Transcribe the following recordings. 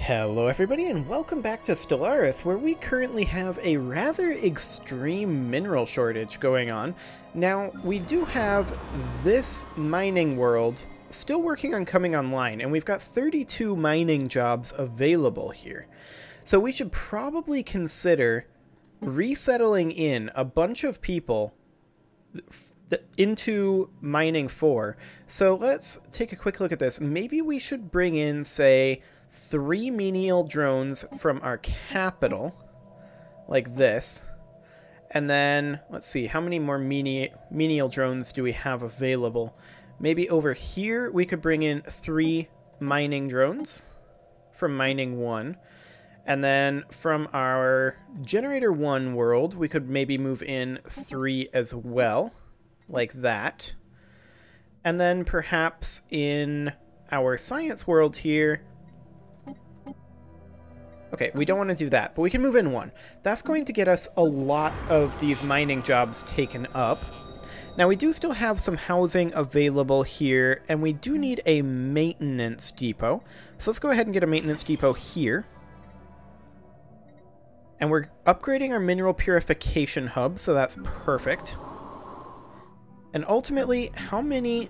Hello everybody and welcome back to Stellaris, where we currently have a rather extreme mineral shortage going on. Now, we do have this mining world still working on coming online, and we've got 32 mining jobs available here. So we should probably consider resettling in a bunch of people into mining 4. So let's take a quick look at this. Maybe we should bring in, say, 3 menial drones from our capital, like this. And then, let's see, how many more menial drones do we have available? Maybe over here we could bring in 3 mining drones from mining 1. And then from our generator 1 world, we could maybe move in 3 as well, like that. And then perhaps in our science world here, okay, we don't want to do that, but we can move in 1. That's going to get us a lot of these mining jobs taken up. Now, we do still have some housing available here, and we do need a maintenance depot. So let's go ahead and get a maintenance depot here. And we're upgrading our mineral purification hub, so that's perfect. And ultimately, how many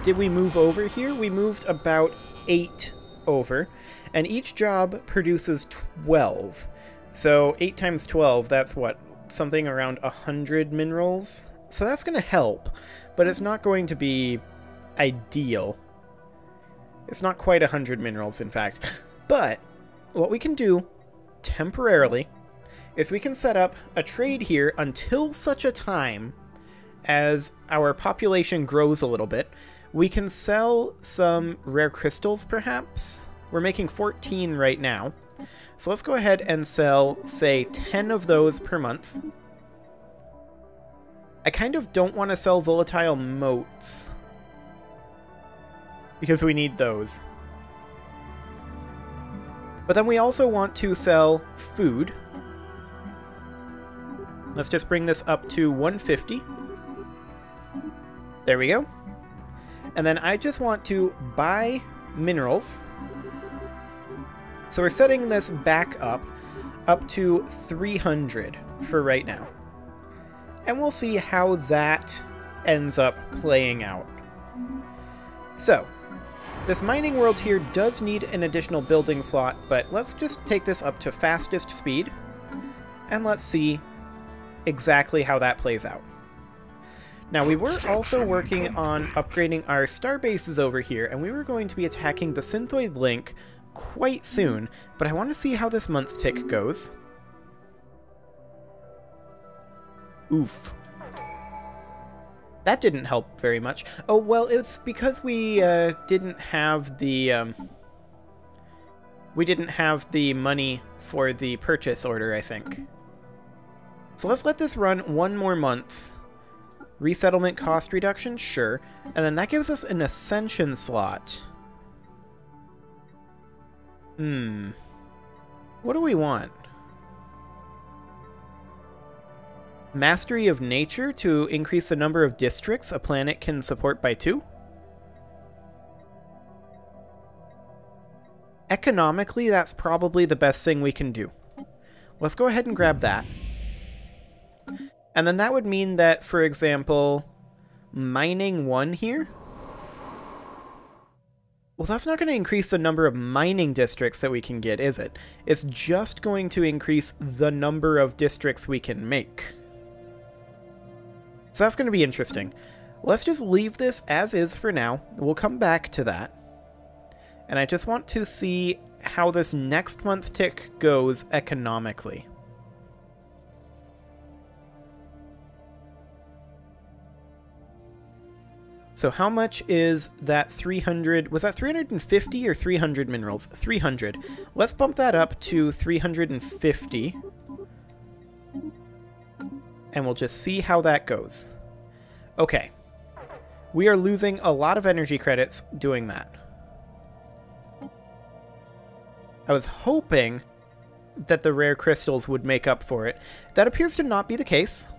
did we move over here? We moved about 8 over. And each job produces 12. So 8 times 12, that's what? Something around 100 minerals? So that's going to help, but it's not going to be ideal. It's not quite 100 minerals, in fact. But what we can do temporarily is we can set up a trade here until such a time as our population grows a little bit. We can sell some rare crystals, perhaps. We're making 14 right now. So let's go ahead and sell, say, 10 of those per month. I kind of don't want to sell volatile motes, because we need those. But then we also want to sell food. Let's just bring this up to 150. There we go. And then I just want to buy minerals. So we're setting this back up to 300 for right now. And we'll see how that ends up playing out. So, this mining world here does need an additional building slot, but let's just take this up to fastest speed, and let's see exactly how that plays out. Now, we were also working on upgrading our star bases over here, and we were going to be attacking the Synthoid Link quite soon, but I want to see how this month tick goes. Oof. That didn't help very much. Oh, well, it's because we didn't have the money for the purchase order, I think. So let's let this run 1 more month. Resettlement cost reduction, sure. And then that gives us an ascension slot. What do we want? Mastery of Nature to increase the number of districts a planet can support by 2? Economically, that's probably the best thing we can do. Let's go ahead and grab that. And then that would mean that, for example, mining 1 here? Well, that's not going to increase the number of mining districts that we can get, is it? It's just going to increase the number of districts we can make. So that's going to be interesting. Let's just leave this as is for now. We'll come back to that. And I just want to see how this next month tick goes economically. So how much is that 300? Was that 350 or 300 minerals? 300. Let's bump that up to 350. And we'll just see how that goes. Okay. We are losing a lot of energy credits doing that. I was hoping that the rare crystals would make up for it. That appears to not be the case.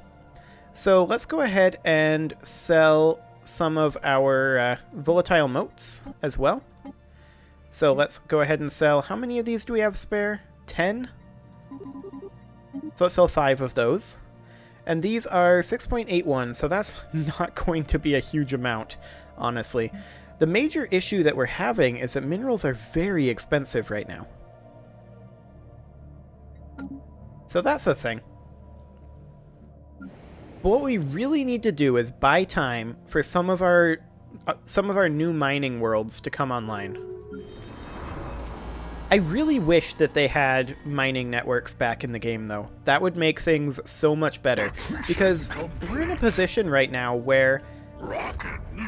So let's go ahead and sell some of our volatile motes as well. So let's go ahead and sell. How many of these do we have spare? 10? So let's sell 5 of those. And these are 6.81, so that's not going to be a huge amount, honestly. The major issue that we're having is that minerals are very expensive right now. So that's the thing. But what we really need to do is buy time for some of our new mining worlds to come online. I really wish that they had mining networks back in the game, though. That would make things so much better. Because we're in a position right now where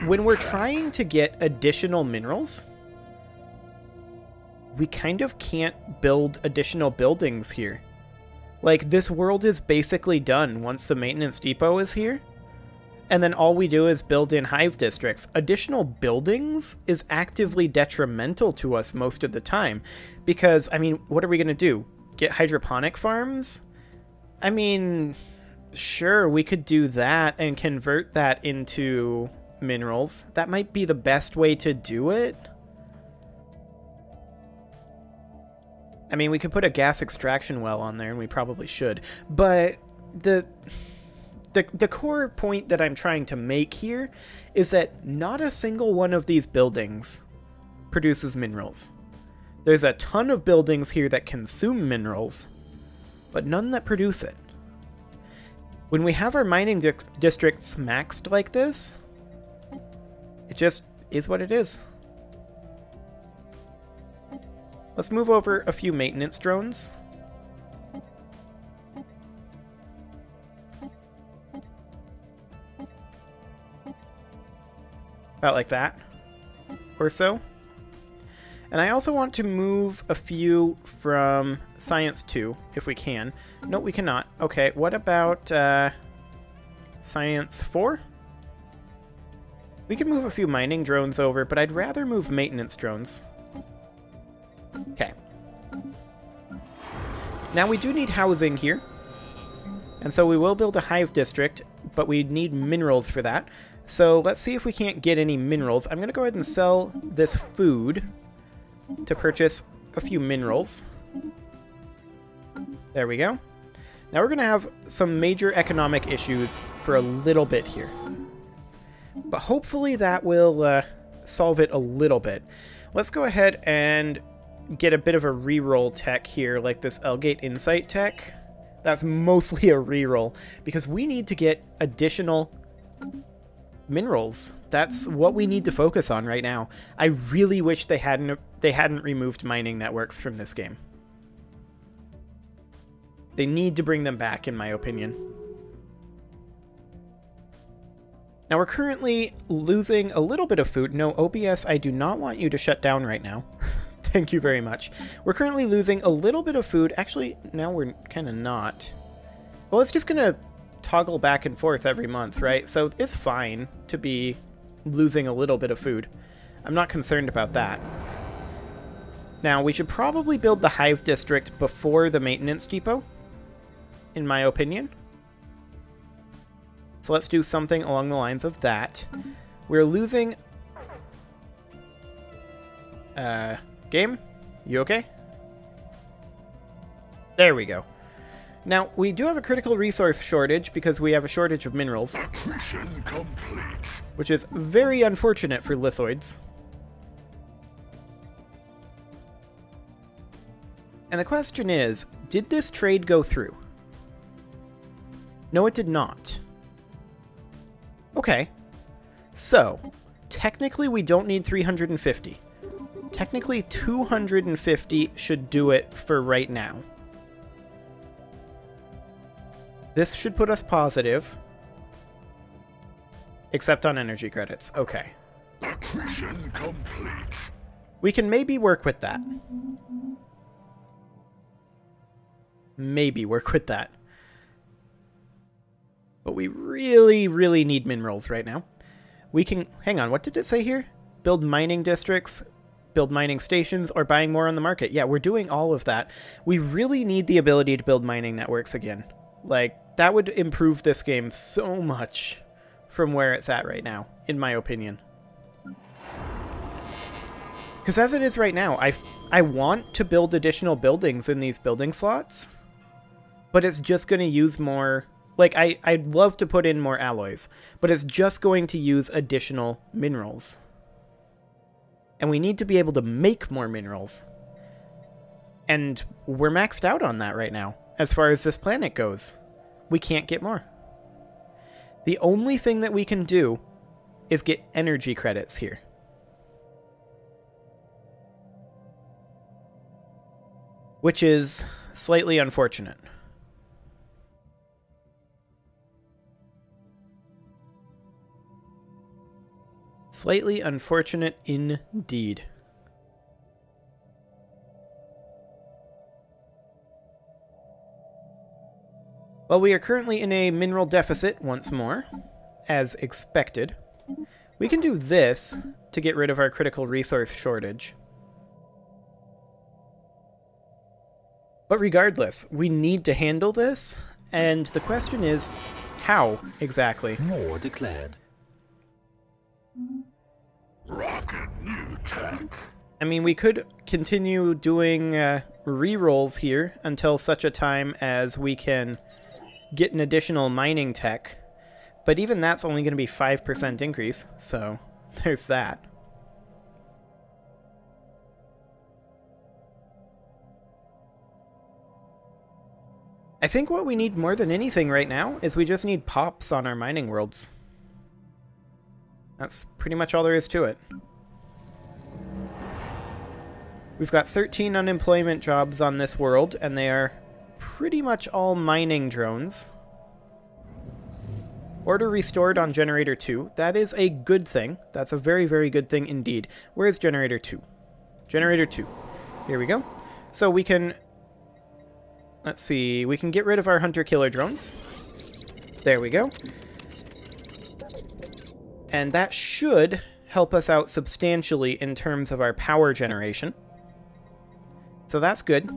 when we're trying to get additional minerals, we kind of can't build additional buildings here. Like, this world is basically done once the maintenance depot is here. And then all we do is build in hive districts. Additional buildings is actively detrimental to us most of the time. Because, I mean, what are we going to do? Get hydroponic farms? I mean, sure, we could do that and convert that into minerals. That might be the best way to do it. I mean, we could put a gas extraction well on there, and we probably should. But the core point that I'm trying to make here is that not a single one of these buildings produces minerals. There's a ton of buildings here that consume minerals, but none that produce it. When we have our mining districts maxed like this, it just is what it is. Let's move over a few maintenance drones. About like that, or so. And I also want to move a few from Science 2, if we can. No, we cannot. Okay, what about Science 4? We can move a few mining drones over, but I'd rather move maintenance drones. Okay. Now we do need housing here. And so we will build a hive district, but we need minerals for that. So let's see if we can't get any minerals. I'm going to go ahead and sell this food to purchase a few minerals. There we go. Now we're going to have some major economic issues for a little bit here. But hopefully that will solve it a little bit. Let's go ahead and get a bit of a reroll tech here, like this Elgate Insight tech. That's mostly a reroll, because we need to get additional minerals. That's what we need to focus on right now. I really wish they hadn't removed mining networks from this game. They need to bring them back, in my opinion. Now we're currently losing a little bit of food. No, OBS, I do not want you to shut down right now. Thank you very much. We're currently losing a little bit of food. Actually, now we're kind of not. Well, it's just going to toggle back and forth every month, right? So it's fine to be losing a little bit of food. I'm not concerned about that. Now, we should probably build the hive district before the maintenance depot, in my opinion. So let's do something along the lines of that. We're losing... game? You okay? There we go. Now, we do have a critical resource shortage because we have a shortage of minerals. Which is very unfortunate for Lithoids. And the question is, did this trade go through? No, it did not. Okay. So, technically we don't need 350. Technically 250 should do it for right now. This should put us positive. Except on energy credits. Okay. Accretion complete. We can maybe work with that. Maybe work with that. But we really, really need minerals right now. We can... Hang on, what did it say here? Build mining districts, build mining stations, or buying more on the market. Yeah, we're doing all of that. We really need the ability to build mining networks again. Like, that would improve this game so much from where it's at right now, in my opinion. Because as it is right now, I want to build additional buildings in these building slots, but it's just going to use more... Like, I'd love to put in more alloys, but it's just going to use additional minerals. And we need to be able to make more minerals. And we're maxed out on that right now, as far as this planet goes. We can't get more. The only thing that we can do is get energy credits here. Which is slightly unfortunate. Slightly unfortunate indeed. Well, we are currently in a mineral deficit once more, as expected. We can do this to get rid of our critical resource shortage. But regardless, we need to handle this, and the question is, how exactly? War declared. Rocket new tech. I mean, we could continue doing rerolls here until such a time as we can get an additional mining tech, but even that's only going to be 5% increase, so there's that. I think what we need more than anything right now is we just need pops on our mining worlds. That's pretty much all there is to it. We've got 13 unemployment jobs on this world, and they are pretty much all mining drones. Order restored on Generator 2. That is a good thing. That's a very, very good thing indeed. Where is Generator 2? Generator 2. Here we go. So we can... Let's see. We can get rid of our hunter-killer drones. There we go. And that should help us out substantially in terms of our power generation. So that's good.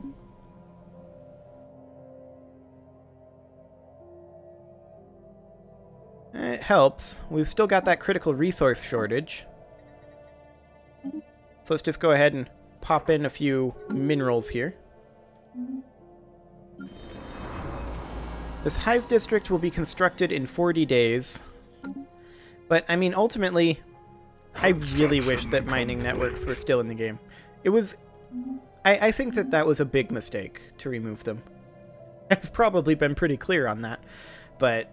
It helps. We've still got that critical resource shortage. So let's just go ahead and pop in a few minerals here. This hive district will be constructed in 40 days. But, I mean, ultimately, I really wish that mining networks were still in the game. It was... I think that that was a big mistake to remove them. I've probably been pretty clear on that. But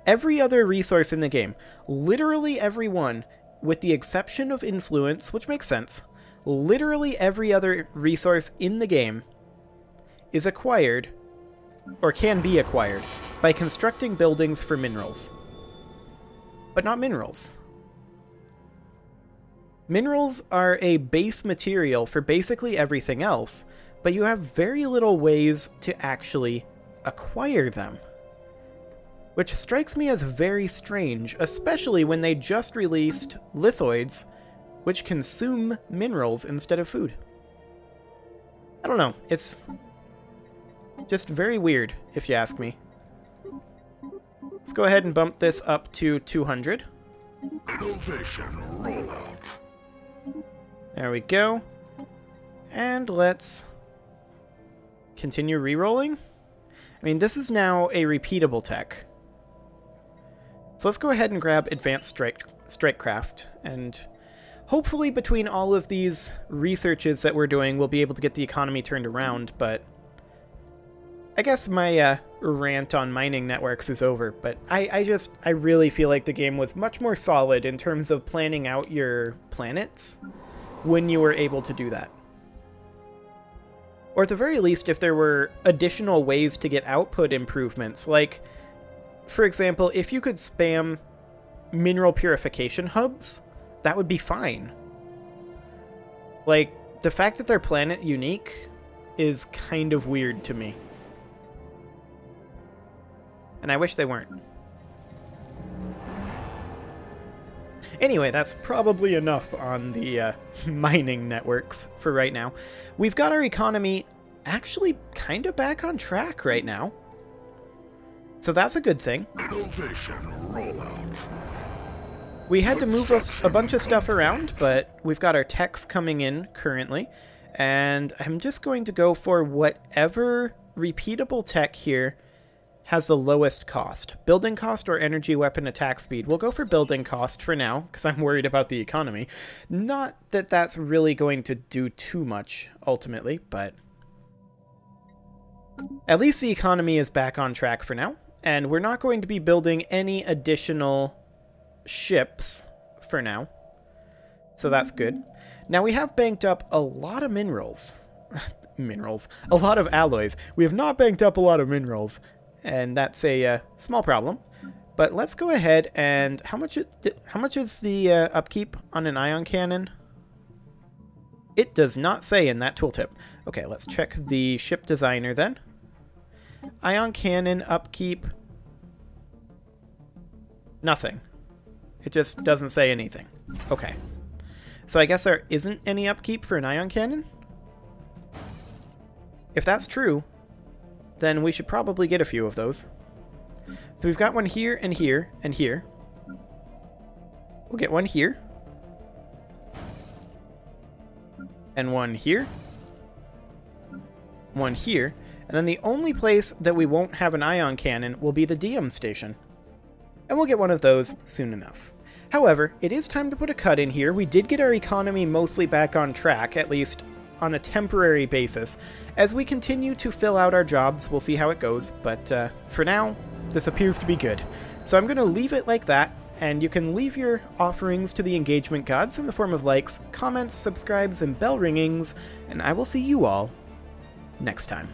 every other resource in the game, literally every one, with the exception of influence, which makes sense, literally every other resource in the game is acquired, or can be acquired, by constructing buildings for minerals. But not minerals. Minerals are a base material for basically everything else, but you have very little ways to actually acquire them. Which strikes me as very strange, especially when they just released Lithoids, which consume minerals instead of food. I don't know, it's just very weird, if you ask me. Let's go ahead and bump this up to 200. Innovation rollout. There we go. And let's continue re-rolling. I mean, this is now a repeatable tech. So let's go ahead and grab Advanced Strikecraft, and hopefully between all of these researches that we're doing, we'll be able to get the economy turned around, but I guess my rant on mining networks is over, but I really feel like the game was much more solid in terms of planning out your planets when you were able to do that. Or at the very least, if there were additional ways to get output improvements, like, for example, if you could spam mineral purification hubs, that would be fine. Like, the fact that they're planet unique is kind of weird to me. And I wish they weren't. Anyway, that's probably enough on the mining networks for right now. We've got our economy actually kind of back on track right now. So that's a good thing. Innovation rollout. We had to move a bunch of stuff around, but we've got our techs coming in currently, and I'm just going to go for whatever repeatable tech here has the lowest cost. Building cost or energy weapon attack speed. We'll go for building cost for now, because I'm worried about the economy. Not that that's really going to do too much, ultimately, but at least the economy is back on track for now, and we're not going to be building any additional ships for now, so that's good. Now we have banked up a lot of minerals. A lot of alloys. We have not banked up a lot of minerals, and that's a small problem. But let's go ahead and how much is the upkeep on an ion cannon? It does not say in that tooltip. Okay, let's check the ship designer then. Ion cannon upkeep. Nothing. It just doesn't say anything. Okay. So I guess there isn't any upkeep for an ion cannon? If that's true, then we should probably get a few of those. So we've got one here and here and here. We'll get one here. And one here. One here. And then the only place that we won't have an ion cannon will be the DM station. And we'll get one of those soon enough. However, it is time to put a cut in here. We did get our economy mostly back on track, at least on a temporary basis. As we continue to fill out our jobs, we'll see how it goes, but for now, this appears to be good. So I'm going to leave it like that, and you can leave your offerings to the engagement gods in the form of likes, comments, subscribes, and bell ringings, and I will see you all next time.